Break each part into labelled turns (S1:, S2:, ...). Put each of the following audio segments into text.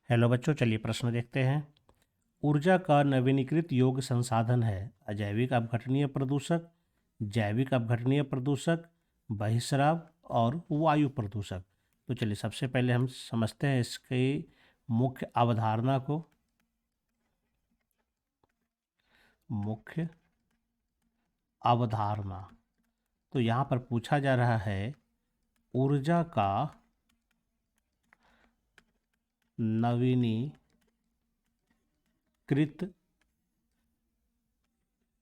S1: Hello बच्चों, चलिए प्रश्न देखते हैं। ऊर्जा का नवीनीकृत योग्य संसाधन है अजैविक अपघटनीय प्रदूषक, जैविक अपघटनीय प्रदूषक, बहिस्राव और वायु प्रदूषक। तो चलिए सबसे पहले हम समझते हैं इसकी मुख्य अवधारणा को। मुख्य अवधारणा तो यहाँ पर पूछा जा रहा है ऊर्जा का नवीनीकृत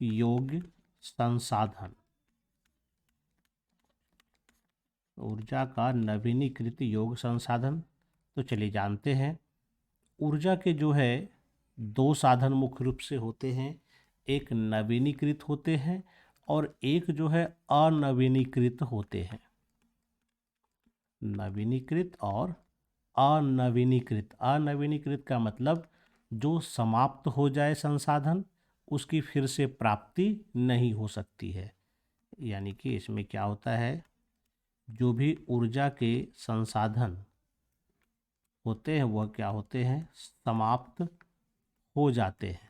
S1: योग्य संसाधन। ऊर्जा का नवीनीकृत योग्य संसाधन। तो चलिए जानते हैं ऊर्जा के जो है दो साधन मुख्य रूप से होते हैं, एक नवीनीकृत होते हैं और एक जो है अनवीनीकृत होते हैं। नवीनीकृत और अनवीनीकृत। अनवीनीकृत का मतलब जो समाप्त हो जाए संसाधन, उसकी फिर से प्राप्ति नहीं हो सकती है। यानी कि इसमें क्या होता है, जो भी ऊर्जा के संसाधन होते हैं वह क्या होते हैं, समाप्त हो जाते हैं,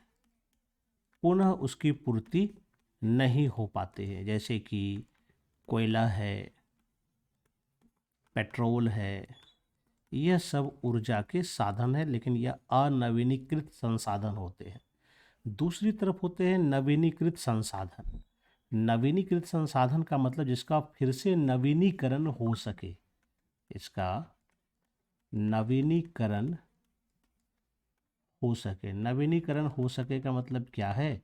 S1: पुनः उसकी पूर्ति नहीं हो पाते हैं। जैसे कि कोयला है, पेट्रोल है, यह सब ऊर्जा के साधन है, लेकिन यह अनवीनीकृत संसाधन होते हैं। दूसरी तरफ होते हैं नवीनीकृत संसाधन। नवीनीकृत संसाधन का मतलब जिसका फिर से नवीनीकरण हो सके। इसका नवीनीकरण हो सके। नवीनीकरण हो सके का मतलब क्या है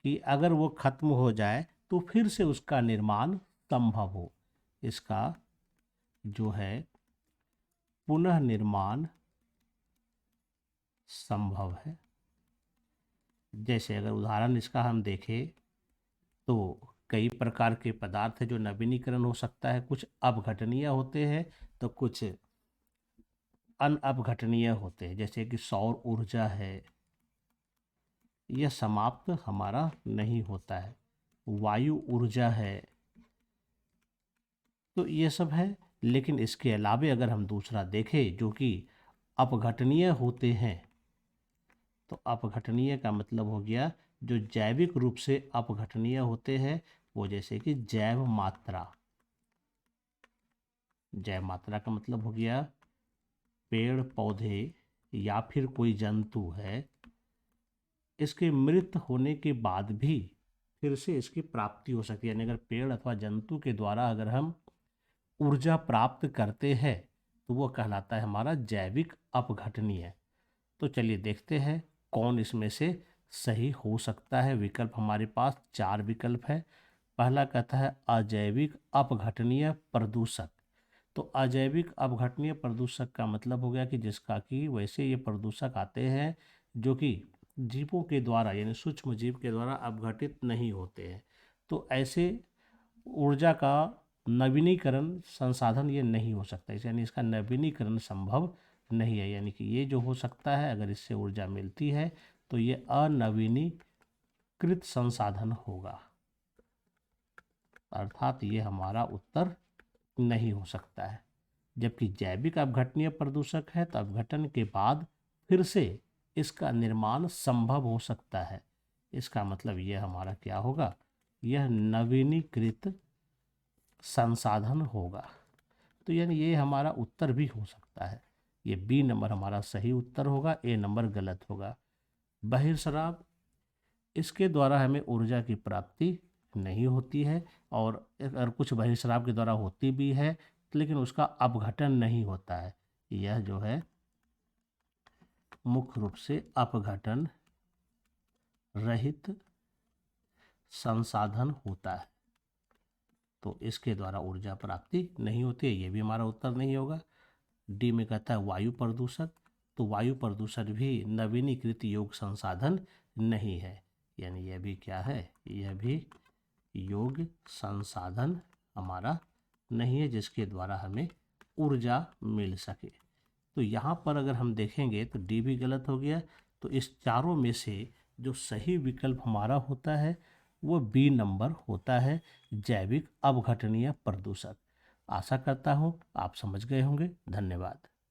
S1: कि अगर वो खत्म हो जाए तो फिर से उसका निर्माण संभव हो। इसका जो है पुनः निर्माण संभव है। जैसे अगर उदाहरण इसका हम देखें तो कई प्रकार के पदार्थ है जो नवीनीकरण हो सकता है। कुछ अपघटनीय होते हैं तो कुछ अनअपघटनीय होते हैं। जैसे कि सौर ऊर्जा है, यह समाप्त हमारा नहीं होता है। वायु ऊर्जा है, तो ये सब है। लेकिन इसके अलावे अगर हम दूसरा देखें जो कि अपघटनीय होते हैं, तो अपघटनीय का मतलब हो गया जो जैविक रूप से अपघटनीय होते हैं, वो जैसे कि जैव मात्रा। जैव मात्रा का मतलब हो गया पेड़ पौधे या फिर कोई जंतु है, इसके मृत होने के बाद भी फिर से इसकी प्राप्ति हो सकती है। यानी अगर पेड़ अथवा जंतु के द्वारा अगर हम ऊर्जा प्राप्त करते हैं तो वो कहलाता है हमारा जैविक अपघटनीय। तो चलिए देखते हैं कौन इसमें से सही हो सकता है। विकल्प हमारे पास 4 विकल्प है। पहला कहता है अजैविक अपघटनीय प्रदूषक। तो अजैविक अपघटनीय प्रदूषक का मतलब हो गया कि जिसका कि वैसे ये प्रदूषक आते हैं जो कि जीवों के द्वारा यानी सूक्ष्म जीव के द्वारा अपघटित नहीं होते हैं। तो ऐसे ऊर्जा का नवीनीकरण संसाधन ये नहीं हो सकता, यानी इसका नवीनीकरण संभव नहीं है। यानी कि ये जो हो सकता है अगर इससे ऊर्जा मिलती है तो ये अनवीनीकृत संसाधन होगा, अर्थात ये हमारा उत्तर नहीं हो सकता है। जबकि जैविक अपघटनीय प्रदूषक है तो अपघटन के बाद फिर से इसका निर्माण संभव हो सकता है। इसका मतलब यह हमारा क्या होगा, यह नवीनीकृत संसाधन होगा। तो यानी ये हमारा उत्तर भी हो सकता है। ये बी नंबर हमारा सही उत्तर होगा, ए नंबर गलत होगा। बहिर्शराब, इसके द्वारा हमें ऊर्जा की प्राप्ति नहीं होती है, और अगर कुछ बहिर्शराब के द्वारा होती भी है लेकिन उसका अपघटन नहीं होता है। यह जो है मुख्य रूप से अपघटन रहित संसाधन होता है, तो इसके द्वारा ऊर्जा प्राप्ति नहीं होती है। ये भी हमारा उत्तर नहीं होगा। डी में कहता है वायु प्रदूषक। तो वायु प्रदूषण भी नवीनीकृत योग्य संसाधन नहीं है। यानी यह भी क्या है, यह भी योग्य संसाधन हमारा नहीं है जिसके द्वारा हमें ऊर्जा मिल सके। तो यहाँ पर अगर हम देखेंगे तो डी भी गलत हो गया। तो इस चारों में से जो सही विकल्प हमारा होता है वो बी नंबर होता है, जैविक अपघटनीय प्रदूषक। आशा करता हूँ आप समझ गए होंगे। धन्यवाद।